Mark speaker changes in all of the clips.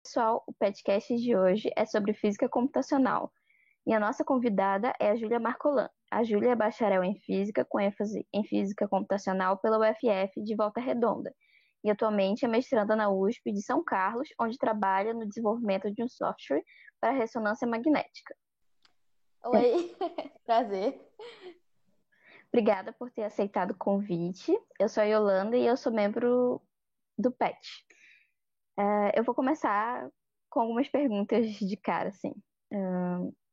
Speaker 1: Pessoal, o podcast de hoje é sobre física computacional e a nossa convidada é a Júlia Marcolan. A Júlia é bacharel em física com ênfase em física computacional pela UFF de Volta Redonda e atualmente é mestranda na USP de São Carlos, onde trabalha no desenvolvimento de um software para ressonância magnética.
Speaker 2: Oi, prazer.
Speaker 1: Obrigada por ter aceitado o convite. Eu sou a Yolanda e eu sou membro do PET. Eu vou começar com algumas perguntas de cara, assim.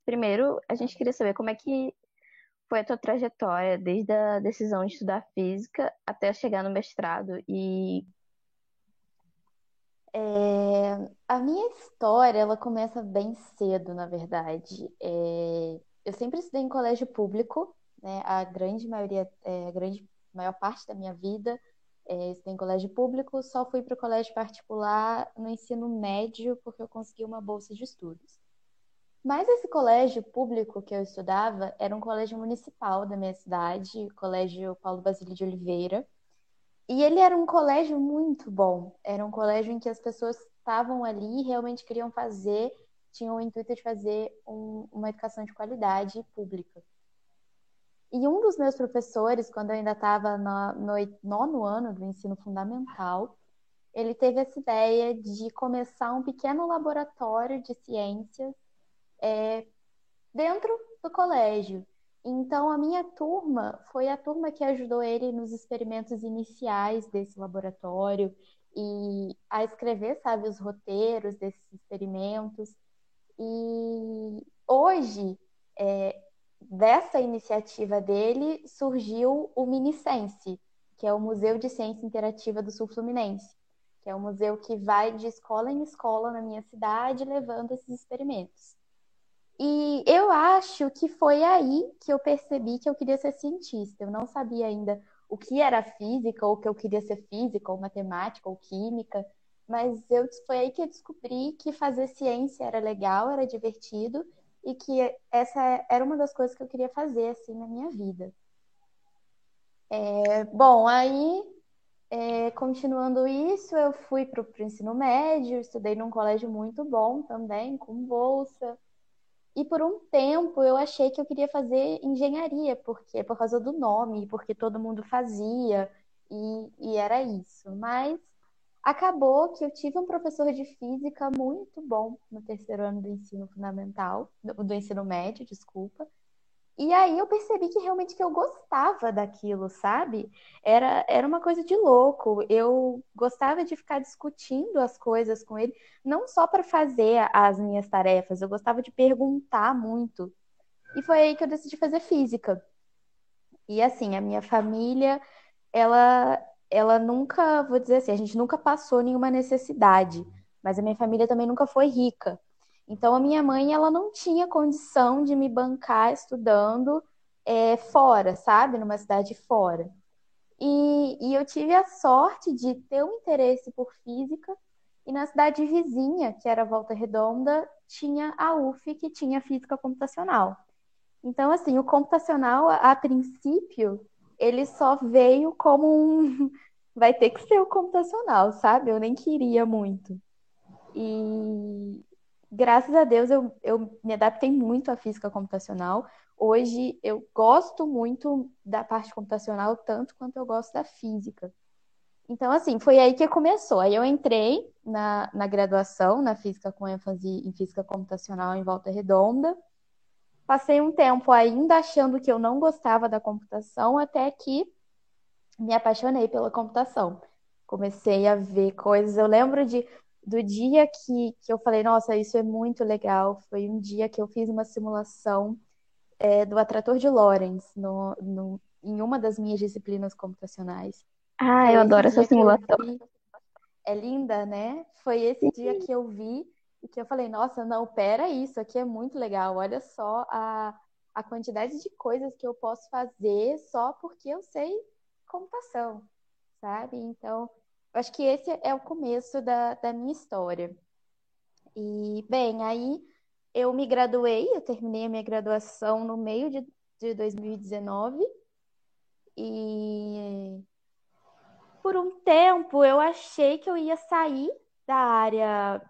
Speaker 1: Primeiro, a gente queria saber como é que foi a tua trajetória, desde a decisão de estudar física até chegar no mestrado. E
Speaker 2: A minha história, ela começa bem cedo, na verdade. Eu sempre estudei em colégio público, né? A grande maioria, a grande maior parte da minha vida, estudei em colégio público. Só fui para o colégio particular no ensino médio porque eu consegui uma bolsa de estudos. Mas esse colégio público que eu estudava era um colégio municipal da minha cidade, o Colégio Paulo Basílio de Oliveira. E ele era um colégio muito bom. Era um colégio em que as pessoas estavam ali e realmente queriam fazer, tinham o intuito de fazer uma educação de qualidade pública. E um dos meus professores, quando eu ainda estava no nono ano do ensino fundamental, ele teve essa ideia de começar um pequeno laboratório de ciências dentro do colégio. Então, a minha turma foi a turma que ajudou ele nos experimentos iniciais desse laboratório e a escrever, sabe, os roteiros desses experimentos. E hoje, dessa iniciativa dele, surgiu o Minicense, que é o Museu de Ciência Interativa do Sul Fluminense, que é um museu que vai de escola em escola na minha cidade levando esses experimentos. E eu acho que foi aí que eu percebi que eu queria ser cientista. Eu não sabia ainda o que era física, ou que eu queria ser física, ou matemática, ou química, mas foi aí que eu descobri que fazer ciência era legal, era divertido, e que essa era uma das coisas que eu queria fazer assim na minha vida. Bom, aí, continuando isso, eu fui para o ensino médio, estudei num colégio muito bom também, com bolsa. E por um tempo eu achei que eu queria fazer engenharia, porque por causa do nome, porque todo mundo fazia, e era isso. Mas acabou que eu tive um professor de física muito bom no terceiro ano do ensino fundamental, do ensino médio, desculpa. E aí eu percebi que realmente que eu gostava daquilo, sabe? Era uma coisa de louco. Eu gostava de ficar discutindo as coisas com ele, não só para fazer as minhas tarefas, eu gostava de perguntar muito. E foi aí que eu decidi fazer física. E assim, a minha família, ela nunca, vou dizer assim, a gente nunca passou nenhuma necessidade, mas a minha família também nunca foi rica. Então a minha mãe, ela não tinha condição de me bancar estudando fora, sabe? Numa cidade fora. E eu tive a sorte de ter um interesse por física, e na cidade vizinha, que era Volta Redonda, tinha a UF, que tinha física computacional. Então, assim, o computacional, a princípio, ele só veio como um. Vai ter que ser o computacional, sabe? Eu nem queria muito. E graças a Deus eu me adaptei muito à física computacional. Hoje eu gosto muito da parte computacional, tanto quanto eu gosto da física. Então, assim, foi aí que começou. Aí eu entrei na graduação, na física com ênfase em física computacional em Volta Redonda. Passei um tempo ainda achando que eu não gostava da computação, até que me apaixonei pela computação. Comecei a ver coisas. Eu lembro do dia que eu falei, nossa, isso é muito legal. Foi um dia que eu fiz uma simulação do atrator de Lorentz em uma das minhas disciplinas computacionais. E foi
Speaker 1: eu
Speaker 2: esse
Speaker 1: adoro essa
Speaker 2: dia que eu
Speaker 1: simulação.
Speaker 2: vi. É linda, né? Foi esse dia que eu vi e que eu falei, nossa, não, pera, isso aqui é muito legal. Olha só a quantidade de coisas que eu posso fazer só porque eu sei computação, sabe? Então, eu acho que esse é o começo da minha história. E, bem, aí eu me graduei, eu terminei a minha graduação no meio de 2019 e por um tempo eu achei que eu ia sair da área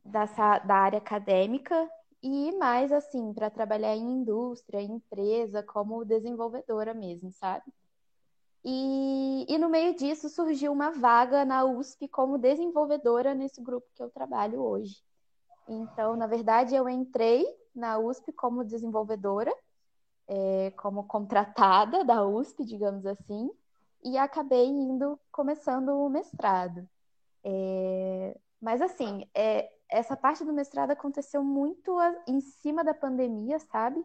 Speaker 2: da área acadêmica e ir mais assim para trabalhar em indústria, em empresa, como desenvolvedora mesmo, sabe? E no meio disso surgiu uma vaga na USP como desenvolvedora nesse grupo que eu trabalho hoje. Então, na verdade, eu entrei na USP como desenvolvedora, como contratada da USP, digamos assim, e acabei começando o mestrado. Mas assim, essa parte do mestrado aconteceu muito em cima da pandemia, sabe?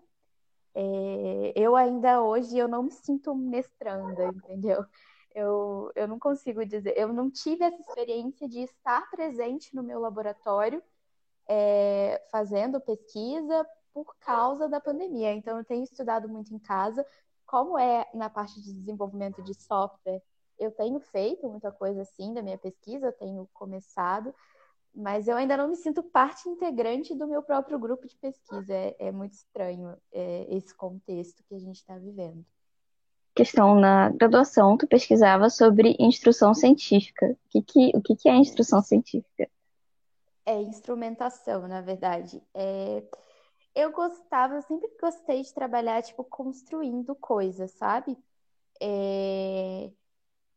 Speaker 2: Eu ainda hoje eu não me sinto mestranda, entendeu? Eu não consigo dizer, eu não tive essa experiência de estar presente no meu laboratório fazendo pesquisa por causa da pandemia. Então, eu tenho estudado muito em casa. Como é na parte de desenvolvimento de software, eu tenho feito muita coisa assim da minha pesquisa, eu tenho começado, mas eu ainda não me sinto parte integrante do meu próprio grupo de pesquisa. É muito estranho esse contexto que a gente está vivendo.
Speaker 1: Questão na graduação, tu pesquisava sobre instrução científica. O que que é instrução científica?
Speaker 2: É instrumentação, na verdade. Eu sempre gostei de trabalhar, tipo, construindo coisas, sabe? É,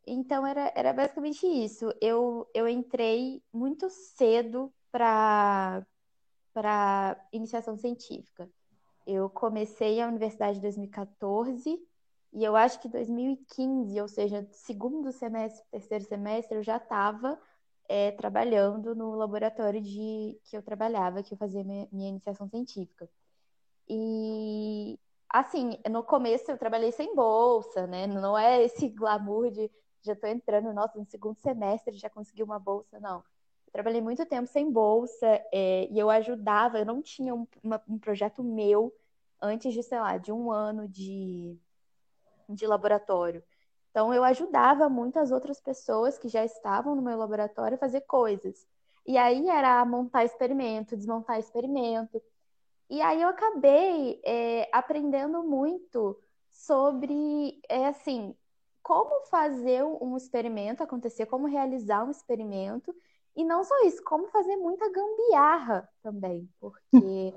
Speaker 2: Então era basicamente isso. Eu entrei muito cedo para iniciação científica. Eu comecei a universidade em 2014 e eu acho que 2015, ou seja, segundo semestre, terceiro semestre, eu já estava trabalhando no laboratório que eu trabalhava, que eu fazia minha iniciação científica. E assim, no começo eu trabalhei sem bolsa, né? Não é esse glamour de já estou entrando, nossa, no segundo semestre já consegui uma bolsa, não. Eu trabalhei muito tempo sem bolsa, e eu ajudava, eu não tinha um projeto meu antes de, sei lá, de um ano de laboratório. Então eu ajudava muitas outras pessoas que já estavam no meu laboratório a fazer coisas. E aí era montar experimento, desmontar experimento. E aí eu acabei aprendendo muito sobre, assim, como fazer um experimento acontecer, como realizar um experimento, e não só isso, como fazer muita gambiarra também, porque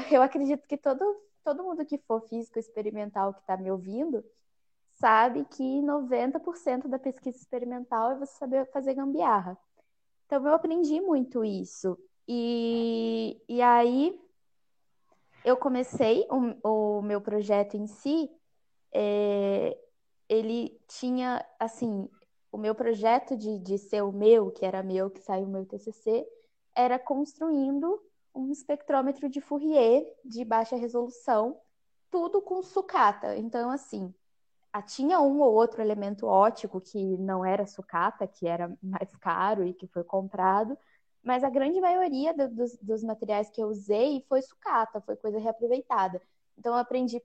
Speaker 2: eu acredito que todo mundo que for físico experimental que está me ouvindo sabe que 90% da pesquisa experimental é você saber fazer gambiarra. Então eu aprendi muito isso. E aí eu comecei o meu projeto em si, é, ele tinha, assim, o meu projeto de ser o meu, que era meu, que saiu o meu TCC, era construindo um espectrômetro de Fourier de baixa resolução, tudo com sucata. Então, assim, tinha um ou outro elemento óptico que não era sucata, que era mais caro e que foi comprado, mas a grande maioria dos materiais que eu usei foi sucata, foi coisa reaproveitada. Então, eu aprendi,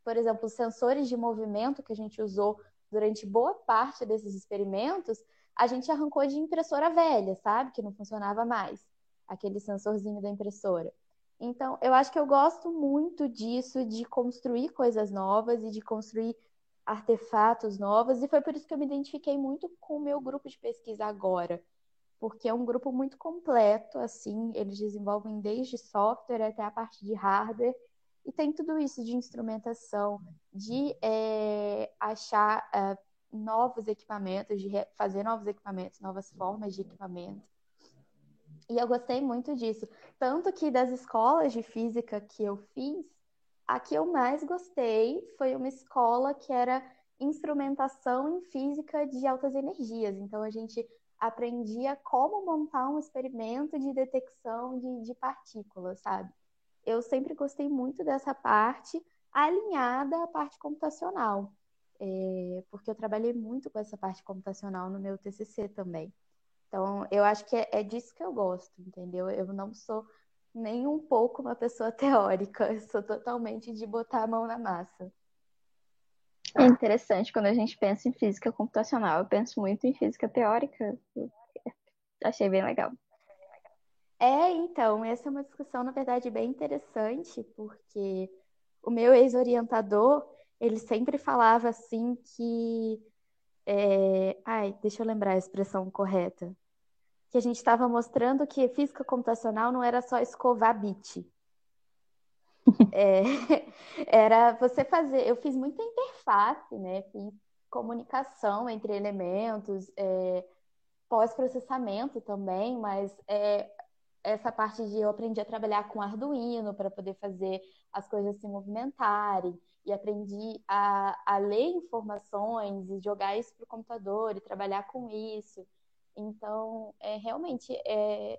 Speaker 2: por exemplo, os sensores de movimento que a gente usou durante boa parte desses experimentos, a gente arrancou de impressora velha, sabe? Que não funcionava mais, aquele sensorzinho da impressora. Então, eu acho que eu gosto muito disso, de construir coisas novas e de construir artefatos novos, e foi por isso que eu me identifiquei muito com o meu grupo de pesquisa agora, porque é um grupo muito completo, assim, eles desenvolvem desde software até a parte de hardware, e tem tudo isso de instrumentação, de achar novos equipamentos, de fazer novos equipamentos, novas formas de equipamento. E eu gostei muito disso. Tanto que das escolas de física que eu fiz, a que eu mais gostei foi uma escola que era instrumentação em física de altas energias. Então a gente aprendia como montar um experimento de detecção de partículas, sabe? Eu sempre gostei muito dessa parte alinhada à parte computacional, porque eu trabalhei muito com essa parte computacional no meu TCC também. Então, eu acho que é disso que eu gosto, entendeu? Eu não sou nem um pouco uma pessoa teórica, eu sou totalmente de botar a mão na massa.
Speaker 1: É interessante quando a gente pensa em física computacional. Eu penso muito em física teórica. Achei bem legal.
Speaker 2: Então, essa é uma discussão, na verdade, bem interessante, porque o meu ex-orientador, ele sempre falava assim que. Ai, deixa eu lembrar a expressão correta. que a gente estava mostrando que física computacional não era só escovar bit. É, era você fazer. Eu fiz muita interface, né? Fiz comunicação entre elementos, pós-processamento também, mas essa parte de eu aprendi a trabalhar com Arduino para poder fazer as coisas se movimentarem, e aprendi a ler informações e jogar isso para o computador e trabalhar com isso. Então, realmente é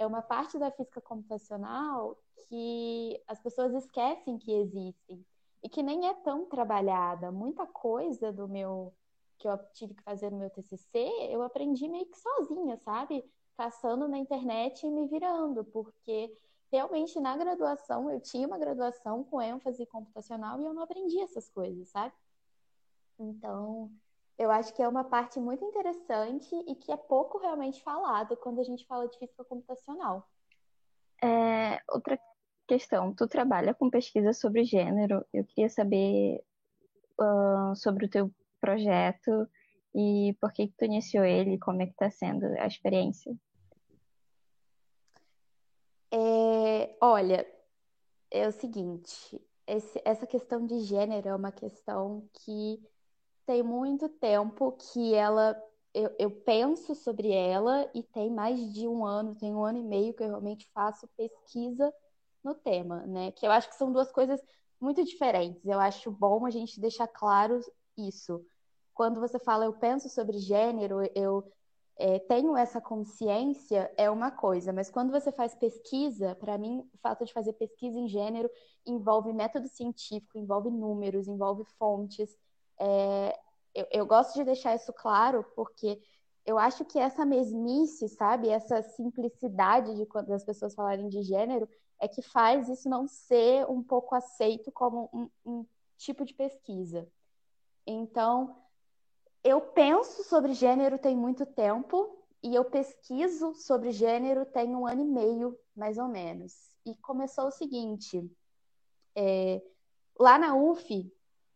Speaker 2: uma parte da física computacional que as pessoas esquecem que existem e que nem é tão trabalhada. Muita coisa do meu que eu tive que fazer no meu TCC, eu aprendi meio que sozinha, sabe? Caçando na internet e me virando, porque realmente na graduação, eu tinha uma graduação com ênfase computacional e eu não aprendi essas coisas, sabe? Então, eu acho que é uma parte muito interessante e que é pouco realmente falada quando a gente fala de física computacional.
Speaker 1: Outra questão, tu trabalha com pesquisa sobre gênero. Eu queria saber sobre o teu projeto e por que que tu iniciou ele, como é que tá sendo a experiência.
Speaker 2: Olha, é o seguinte, essa questão de gênero é uma questão que tem muito tempo que eu penso sobre ela e tem mais de um ano, tem um ano e meio que eu realmente faço pesquisa no tema, né? Que eu acho que são duas coisas muito diferentes. Eu acho bom a gente deixar claro isso. Quando você fala eu penso sobre gênero, eu tenho essa consciência, é uma coisa, mas quando você faz pesquisa, para mim, o fato de fazer pesquisa em gênero envolve método científico, envolve números, envolve fontes. É, eu gosto de deixar isso claro porque eu acho que essa mesmice, sabe, essa simplicidade de quando as pessoas falarem de gênero é que faz isso não ser um pouco aceito como um tipo de pesquisa. Então, eu penso sobre gênero tem muito tempo e eu pesquiso sobre gênero tem um ano e meio, mais ou menos. E começou o seguinte: lá na UF,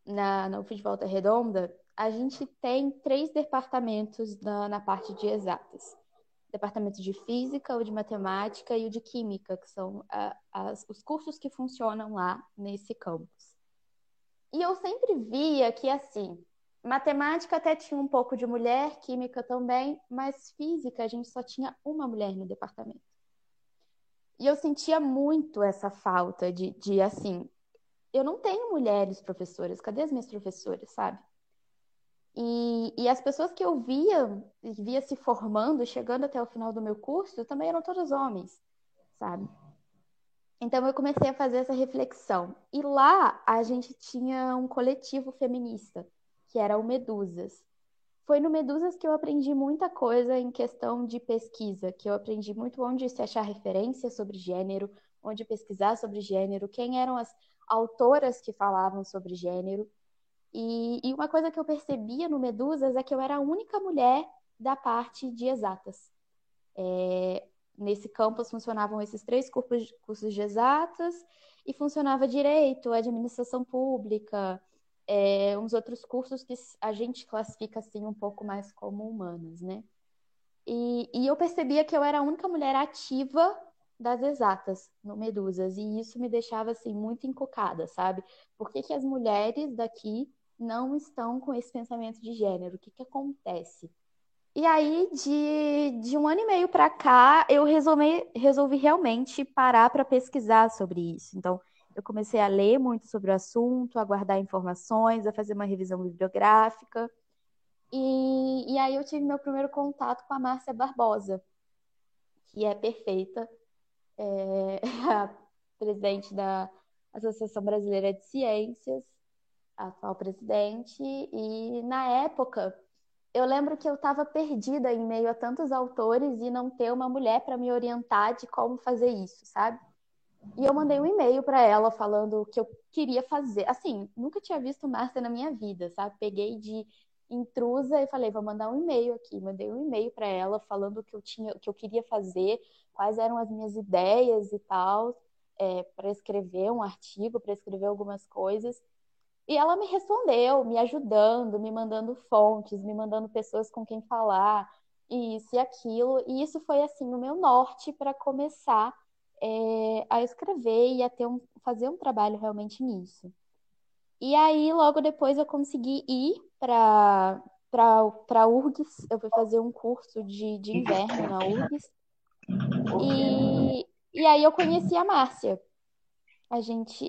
Speaker 2: na UF de Volta Redonda, a gente tem 3 departamentos na parte de exatas. Departamento de Física, o de Matemática e o de Química, que são os cursos que funcionam lá nesse campus. E eu sempre via que, assim, matemática até tinha um pouco de mulher, química também, mas física a gente só tinha uma mulher no departamento. E eu sentia muito essa falta de assim, eu não tenho mulheres professoras, cadê as minhas professoras, sabe? E as pessoas que eu via se formando, chegando até o final do meu curso, também eram todos homens, sabe? Então eu comecei a fazer essa reflexão. E lá a gente tinha um coletivo feminista, que era o Medusas. Foi no Medusas que eu aprendi muita coisa em questão de pesquisa, que eu aprendi muito onde se achar referência sobre gênero, onde pesquisar sobre gênero, quem eram as autoras que falavam sobre gênero. E uma coisa que eu percebia no Medusas é que eu era a única mulher da parte de exatas. Nesse campus funcionavam esses 3 cursos de exatas e funcionava direito, administração pública, uns outros cursos que a gente classifica assim um pouco mais como humanos, né? E eu percebia que eu era a única mulher ativa das exatas no Medusas e isso me deixava assim muito encucada, sabe? Por que que as mulheres daqui não estão com esse pensamento de gênero? O que que acontece? E aí, de um ano e meio para cá, eu resolvi realmente parar para pesquisar sobre isso. Então, eu comecei a ler muito sobre o assunto, a guardar informações, a fazer uma revisão bibliográfica. E aí eu tive meu primeiro contato com a Márcia Barbosa, que é perfeita, a presidente da Associação Brasileira de Ciências, a atual presidente. E na época eu lembro que eu estava perdida em meio a tantos autores e não ter uma mulher para me orientar de como fazer isso, sabe? E eu mandei um e-mail para ela falando o que eu queria fazer. Assim, nunca tinha visto Márcia na minha vida, sabe? Peguei de intrusa e falei, vou mandar um e-mail aqui. Mandei um e-mail para ela falando o que eu queria fazer, quais eram as minhas ideias e tal, para escrever um artigo, para escrever algumas coisas. E ela me respondeu, me ajudando, me mandando fontes, me mandando pessoas com quem falar. isso e aquilo. E isso foi, assim, o meu norte para começar a escrever e fazer um trabalho realmente nisso. E aí, logo depois, eu consegui ir para URGS. Eu fui fazer um curso de inverno na URGS. E aí eu conheci a Márcia.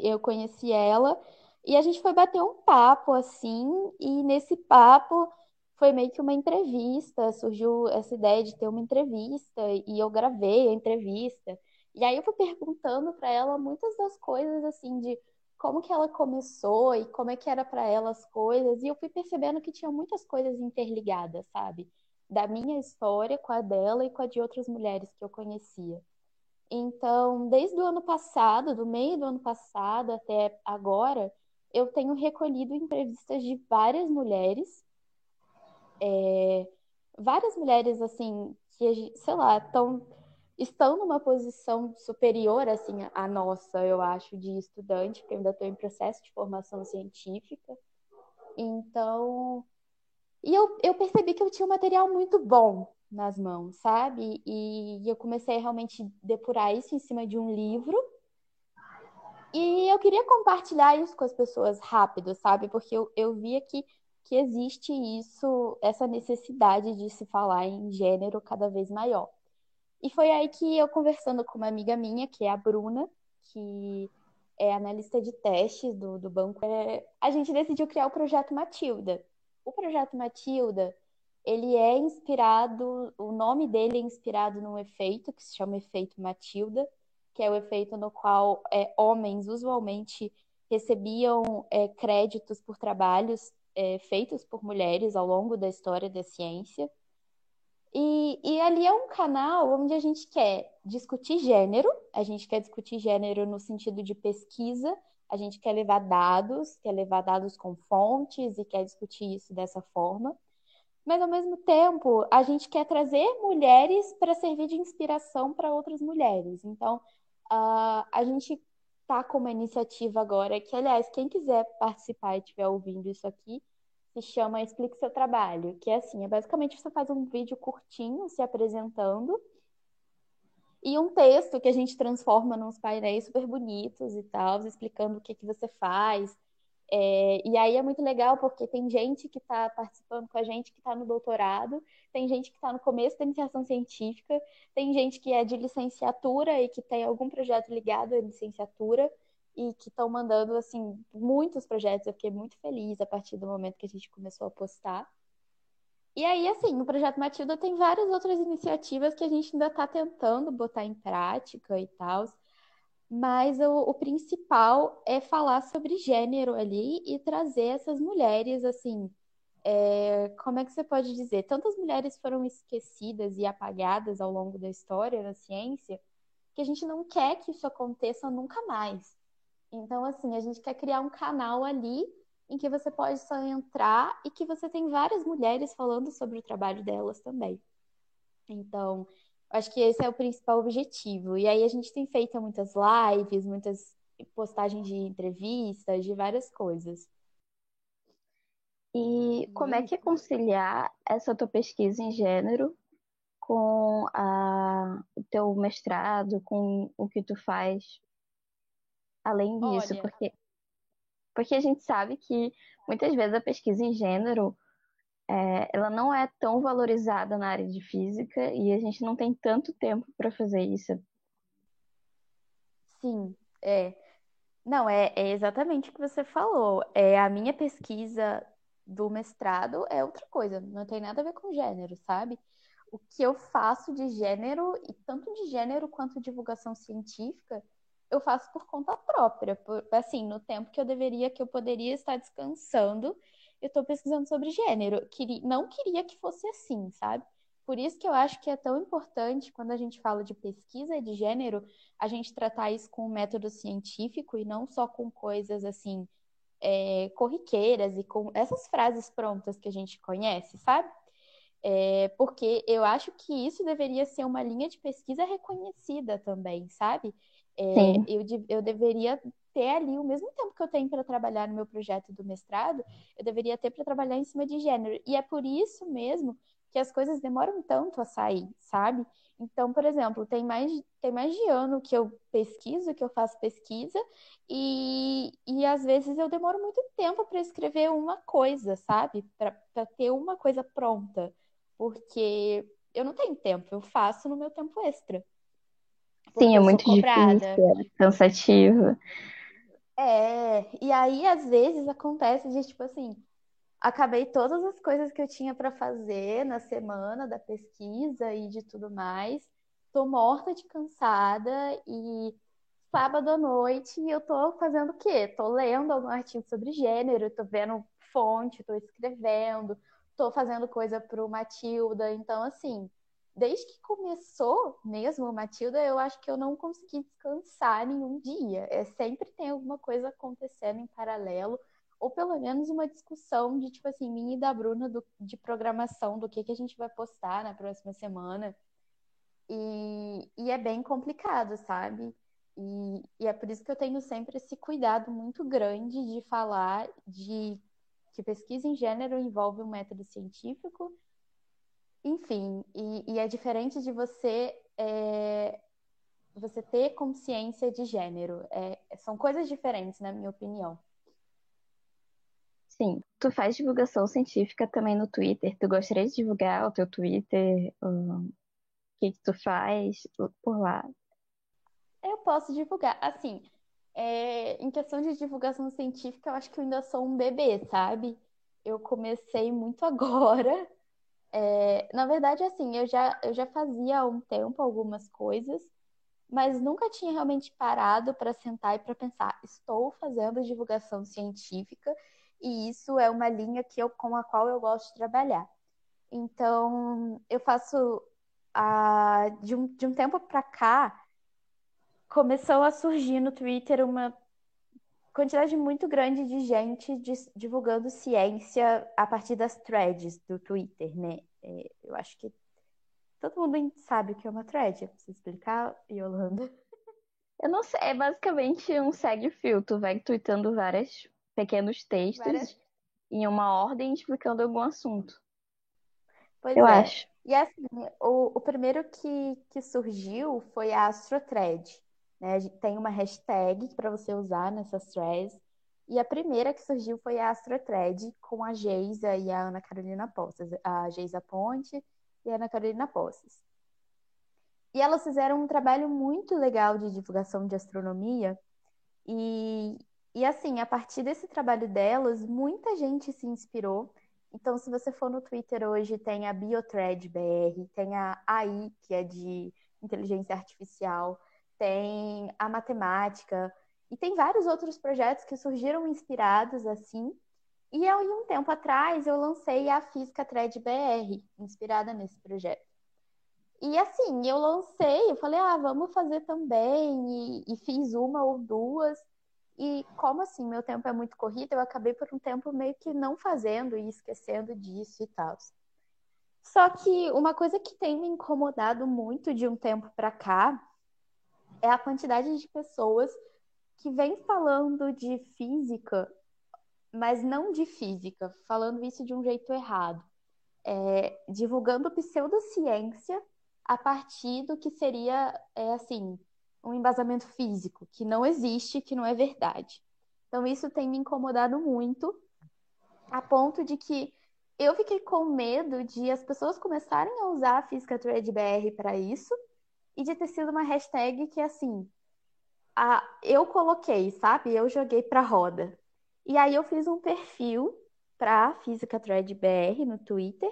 Speaker 2: Eu conheci ela e a gente foi bater um papo assim, e nesse papo foi meio que uma entrevista, surgiu essa ideia de ter uma entrevista e eu gravei a entrevista. E aí eu fui perguntando para ela muitas das coisas assim de como que ela começou e como é que era para ela as coisas, e eu fui percebendo que tinha muitas coisas interligadas, sabe? Da minha história com a dela e com a de outras mulheres que eu conhecia. Então, desde o ano passado, do meio do ano passado até agora, eu tenho recolhido entrevistas de várias mulheres assim, que, sei lá, estão numa posição superior assim à nossa, eu acho, de estudante, porque eu ainda estou em processo de formação científica. Então, eu percebi que eu tinha um material muito bom nas mãos, sabe? E eu comecei a realmente depurar isso em cima de um livro. E eu queria compartilhar isso com as pessoas rápido, sabe? Porque eu via que existe isso, essa necessidade de se falar em gênero cada vez maior. E foi aí que eu, conversando com uma amiga minha, que é a Bruna, que é analista de testes do banco, a gente decidiu criar o Projeto Matilda. O Projeto Matilda, ele é inspirado, o nome dele é inspirado num efeito que se chama efeito Matilda, que é o efeito no qual homens usualmente recebiam créditos por trabalhos feitos por mulheres ao longo da história da ciência. E ali é um canal onde a gente quer discutir gênero, a gente quer discutir gênero no sentido de pesquisa, a gente quer levar dados com fontes e quer discutir isso dessa forma. Mas, ao mesmo tempo, a gente quer trazer mulheres para servir de inspiração para outras mulheres. Então, a gente está com uma iniciativa agora que, aliás, quem quiser participar e estiver ouvindo isso aqui, se chama Explique Seu Trabalho, que é assim, basicamente você faz um vídeo curtinho se apresentando e um texto que a gente transforma nos painéis super bonitos e tal, explicando o que que você faz. E aí é muito legal porque tem gente que está participando com a gente que está no doutorado, tem gente que está no começo da iniciação científica, tem gente que é de licenciatura e que tem algum projeto ligado à licenciatura e que estão mandando assim muitos projetos. Eu fiquei muito feliz a partir do momento que a gente começou a postar. E aí, assim, o Projeto Matilda tem várias outras iniciativas que a gente ainda está tentando botar em prática e tal, mas o principal é falar sobre gênero ali e trazer essas mulheres, assim, como é que você pode dizer? Tantas mulheres foram esquecidas e apagadas ao longo da história da ciência que a gente não quer que isso aconteça nunca mais. Então, assim, a gente quer criar um canal ali em que você pode só entrar e que você tem várias mulheres falando sobre o trabalho delas também. Então, acho que esse é o principal objetivo. E aí a gente tem feito muitas lives, muitas postagens de entrevistas, de várias coisas.
Speaker 1: E como é que é conciliar essa tua pesquisa em gênero com o teu mestrado, com o que tu faz além disso?
Speaker 2: Olha,
Speaker 1: Porque a gente sabe que muitas vezes a pesquisa em gênero ela não é tão valorizada na área de física e a gente não tem tanto tempo para fazer isso.
Speaker 2: sim, é. Não, é exatamente o que você falou. A minha pesquisa do mestrado é outra coisa, não tem nada a ver com gênero, sabe? O que eu faço de gênero, e tanto de gênero quanto divulgação científica, eu faço por conta própria. Assim, no tempo que eu poderia estar descansando, eu estou pesquisando sobre gênero. Não queria que fosse assim, sabe? Por isso que eu acho que é tão importante, quando a gente fala de pesquisa de gênero, a gente tratar isso com um método científico e não só com coisas assim, corriqueiras e com essas frases prontas que a gente conhece, sabe? Porque eu acho que isso deveria ser uma linha de pesquisa reconhecida também, sabe?
Speaker 1: Sim,
Speaker 2: Eu deveria ter ali o mesmo tempo que eu tenho para trabalhar no meu projeto do mestrado, eu deveria ter para trabalhar em cima de gênero. E é por isso mesmo porque as coisas demoram tanto a sair, sabe? Então, por exemplo, tem mais de ano que eu pesquiso, que eu faço pesquisa, e às vezes eu demoro muito tempo para escrever uma coisa, sabe? Para ter uma coisa pronta, porque eu não tenho tempo, eu faço no meu tempo extra,
Speaker 1: Sim,
Speaker 2: porque
Speaker 1: é
Speaker 2: eu sou
Speaker 1: muito difícil,
Speaker 2: cobrada.
Speaker 1: é cansativo.
Speaker 2: E aí às vezes acontece de tipo assim, acabei todas as coisas que eu tinha para fazer na semana da pesquisa e de tudo mais. Tô morta de cansada e sábado à noite eu tô fazendo o quê? Tô lendo algum artigo sobre gênero, tô vendo fonte, tô escrevendo, tô fazendo coisa pro Matilda. Então, assim, desde que começou mesmo o Matilda, eu acho que eu não consegui descansar nenhum dia. Sempre tem alguma coisa acontecendo em paralelo ou pelo menos uma discussão de, tipo assim, minha e da Bruna de programação, do que a gente vai postar na próxima semana. E é bem complicado, sabe? E é por isso que eu tenho sempre esse cuidado muito grande de falar de que pesquisa em gênero envolve um método científico, enfim, e é diferente de você ter consciência de gênero. São coisas diferentes, na minha opinião.
Speaker 1: Sim, tu faz divulgação científica também no Twitter. Tu gostaria de divulgar o teu Twitter? O que que tu faz por lá?
Speaker 2: Eu posso divulgar. Assim, em questão de divulgação científica, eu acho que eu ainda sou um bebê, sabe? Eu comecei muito agora. Na verdade, assim, eu já fazia há um tempo algumas coisas, mas nunca tinha realmente parado para sentar e para pensar, estou fazendo divulgação científica e isso é uma linha com a qual eu gosto de trabalhar. Então, eu faço de um tempo para cá, começou a surgir no Twitter uma quantidade muito grande de gente divulgando ciência a partir das threads do Twitter, né? Eu acho que todo mundo sabe o que é uma thread. Eu preciso explicar, Yolanda?
Speaker 1: Eu não sei, é basicamente um segue-fio. Tu vai tweetando vários pequenos
Speaker 2: Várias.
Speaker 1: textos em uma ordem explicando algum assunto.
Speaker 2: Pois
Speaker 1: Eu
Speaker 2: é.
Speaker 1: acho.
Speaker 2: E assim, o primeiro que surgiu foi a AstroThread, né? Tem uma hashtag para você usar nessas threads. E a primeira que surgiu foi a AstroThread com a Geisa e a Ana Carolina Posses. A Geisa Ponte e a Ana Carolina Posses. E elas fizeram um trabalho muito legal de divulgação de astronomia. E, e assim, a partir desse trabalho delas, muita gente se inspirou. Então, se você for no Twitter hoje, tem a Biothread BR, tem a AI, que é de inteligência artificial, tem a matemática, e tem vários outros projetos que surgiram inspirados assim. E eu, um tempo atrás, eu lancei a Física Thread BR, inspirada nesse projeto. E assim, eu lancei, eu falei, vamos fazer também, e fiz uma ou duas. E como assim, meu tempo é muito corrido, eu acabei por um tempo meio que não fazendo e esquecendo disso e tal. Só que uma coisa que tem me incomodado muito de um tempo para cá é a quantidade de pessoas que vem falando de física, mas não de física, falando isso de um jeito errado. Divulgando pseudociência a partir do que seria, assim, um embasamento físico, que não existe, que não é verdade. Então, isso tem me incomodado muito, a ponto de que eu fiquei com medo de as pessoas começarem a usar a Física Thread para isso, e de ter sido uma hashtag que, assim, eu coloquei, sabe? Eu joguei para roda. E aí eu fiz um perfil para Física Thread no Twitter,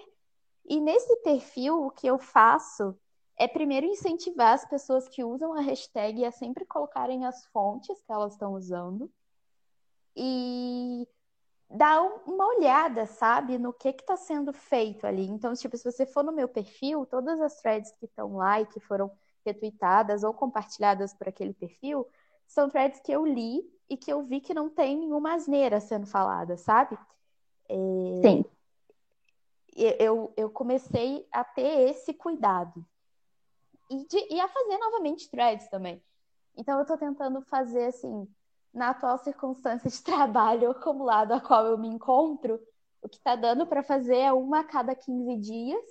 Speaker 2: e nesse perfil, o que eu faço é primeiro incentivar as pessoas que usam a hashtag a sempre colocarem as fontes que elas estão usando e dar uma olhada, sabe, no que está sendo feito ali. Então, tipo, se você for no meu perfil, todas as threads que estão lá e que foram retweetadas ou compartilhadas por aquele perfil são threads que eu li e que eu vi que não tem nenhuma asneira sendo falada, sabe?
Speaker 1: Sim.
Speaker 2: Eu comecei a ter esse cuidado. E a fazer novamente threads também. Então eu tô tentando fazer assim, na atual circunstância de trabalho acumulado a qual eu me encontro, o que tá dando para fazer é uma a cada 15 dias.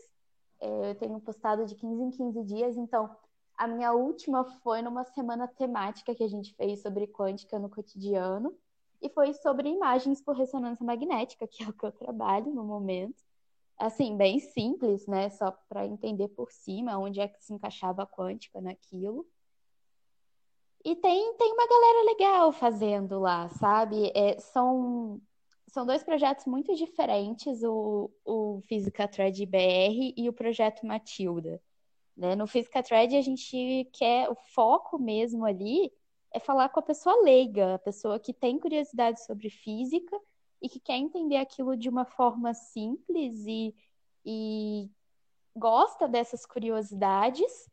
Speaker 2: Eu tenho postado de 15 em 15 dias, então a minha última foi numa semana temática que a gente fez sobre quântica no cotidiano, e foi sobre imagens por ressonância magnética, que é o que eu trabalho no momento. Assim, bem simples, né? Só para entender por cima onde é que se encaixava a quântica naquilo. E tem uma galera legal fazendo lá, sabe? São dois projetos muito diferentes, o Física Thread BR e o projeto Matilda, né? No Física Thread a gente quer, o foco mesmo ali é falar com a pessoa leiga, a pessoa que tem curiosidade sobre física e que quer entender aquilo de uma forma simples e gosta dessas curiosidades.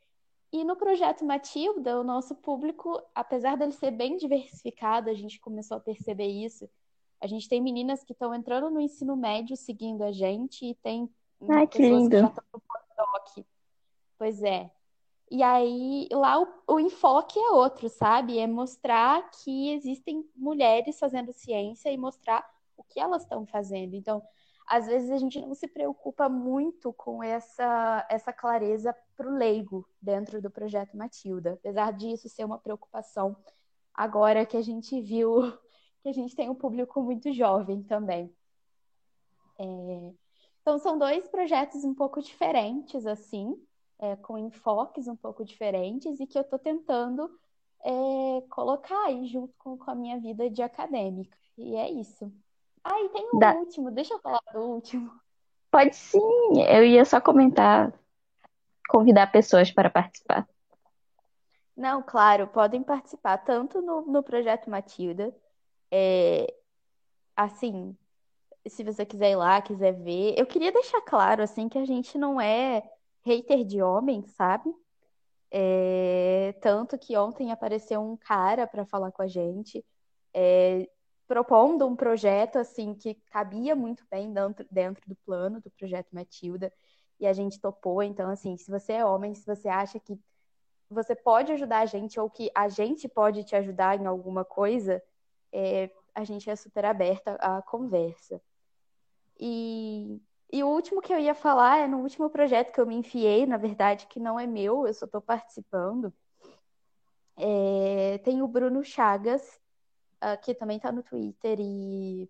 Speaker 2: E no projeto Matilda, o nosso público, apesar dele ser bem diversificado, a gente começou a perceber isso. A gente tem meninas que estão entrando no ensino médio seguindo a gente e tem
Speaker 1: Ai, que
Speaker 2: pessoas que
Speaker 1: lindo.
Speaker 2: já estão no pós-doc. Pois é. E aí, lá o enfoque é outro, sabe? É mostrar que existem mulheres fazendo ciência e mostrar o que elas estão fazendo. Então, às vezes a gente não se preocupa muito com essa clareza para o leigo dentro do projeto Matilda, apesar disso ser uma preocupação agora que a gente viu que a gente tem um público muito jovem também. Então, são dois projetos um pouco diferentes, assim, com enfoques um pouco diferentes e que eu estou tentando colocar aí junto com a minha vida de acadêmica. E é isso. Ah, e tem o
Speaker 1: Da...
Speaker 2: último, deixa eu falar do último.
Speaker 1: Pode sim, eu ia só comentar, convidar pessoas para participar.
Speaker 2: Não, claro, podem participar tanto no projeto Matilda, é, assim, se você quiser ir lá, quiser ver. Eu queria deixar claro, assim, que a gente não é hater de homem, sabe? Tanto que ontem apareceu um cara para falar com a gente, propondo um projeto assim que cabia muito bem dentro do plano do projeto Matilda, e a gente topou. Então, assim, se você é homem, se você acha que você pode ajudar a gente ou que a gente pode te ajudar em alguma coisa, a gente é super aberta à conversa. E o último que eu ia falar é no último projeto que eu me enfiei, na verdade, que não é meu, eu só estou participando. Tem o Bruno Chagas, que também está no Twitter, e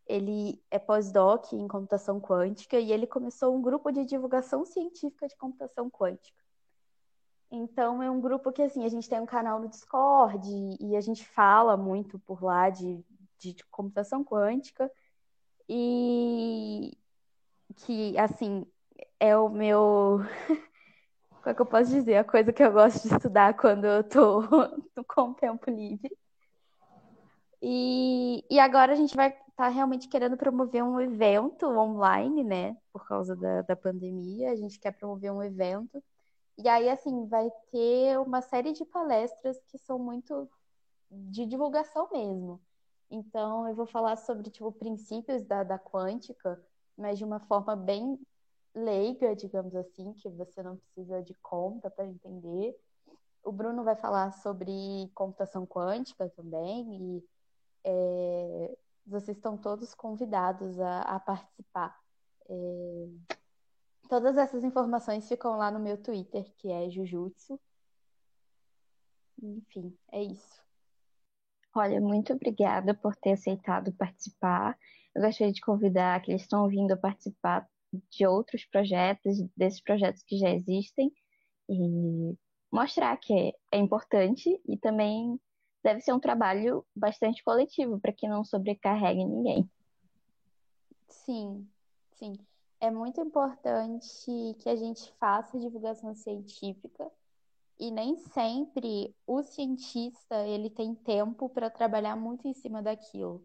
Speaker 2: ele é pós-doc em computação quântica, e ele começou um grupo de divulgação científica de computação quântica. Então, é um grupo que, assim, a gente tem um canal no Discord, e a gente fala muito por lá de computação quântica, e que, assim, é o meu... Como é que eu posso dizer? A coisa que eu gosto de estudar quando eu tô com tempo livre. E agora a gente vai estar realmente querendo promover um evento online, né? Por causa da pandemia. A gente quer promover um evento. E aí, assim, vai ter uma série de palestras que são muito de divulgação mesmo. Então, eu vou falar sobre, tipo, princípios da quântica, mas de uma forma bem leiga, digamos assim, que você não precisa de conta para entender. O Bruno vai falar sobre computação quântica também, e vocês estão todos convidados a participar. Todas essas informações ficam lá no meu Twitter, que é Jujutsu. Enfim, é isso.
Speaker 1: Olha, muito obrigada por ter aceitado participar. Eu gostaria de convidar aqueles que estão ouvindo a participar de outros projetos, desses projetos que já existem, e mostrar que é importante e também deve ser um trabalho bastante coletivo para que não sobrecarregue ninguém.
Speaker 2: Sim, sim. É muito importante que a gente faça divulgação científica e nem sempre o cientista ele tem tempo para trabalhar muito em cima daquilo.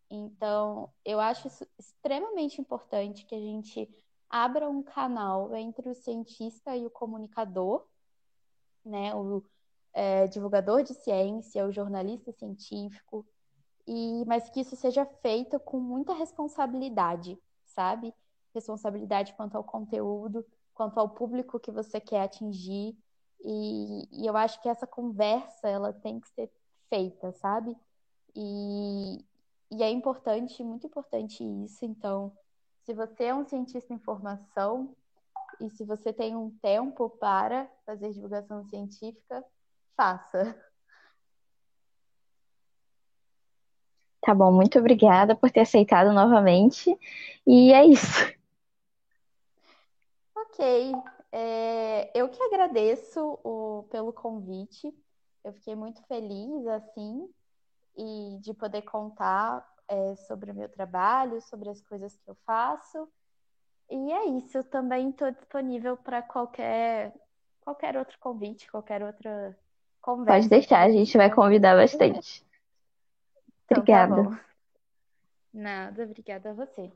Speaker 2: Então, eu acho isso extremamente importante que a gente abra um canal entre o cientista e o comunicador, né? O divulgador de ciência, o jornalista científico, mas que isso seja feito com muita responsabilidade, sabe? Responsabilidade quanto ao conteúdo, quanto ao público que você quer atingir. E eu acho que essa conversa ela tem que ser feita, sabe? E, e é importante, muito importante isso. Então, se você é um cientista em formação, e se você tem um tempo para fazer divulgação científica, faça.
Speaker 1: Tá bom, muito obrigada por ter aceitado novamente. E é isso.
Speaker 2: Ok, eu que agradeço pelo convite. Eu fiquei muito feliz, assim, e de poder contar, sobre o meu trabalho, sobre as coisas que eu faço. E é isso, eu também estou disponível para qualquer outro convite, qualquer outra
Speaker 1: Pode
Speaker 2: conversa que
Speaker 1: deixar, a
Speaker 2: vocês
Speaker 1: gente vai
Speaker 2: queiram ter.
Speaker 1: convidar bastante.
Speaker 2: Então tá
Speaker 1: Obrigada.
Speaker 2: bom. Nada, obrigada a você.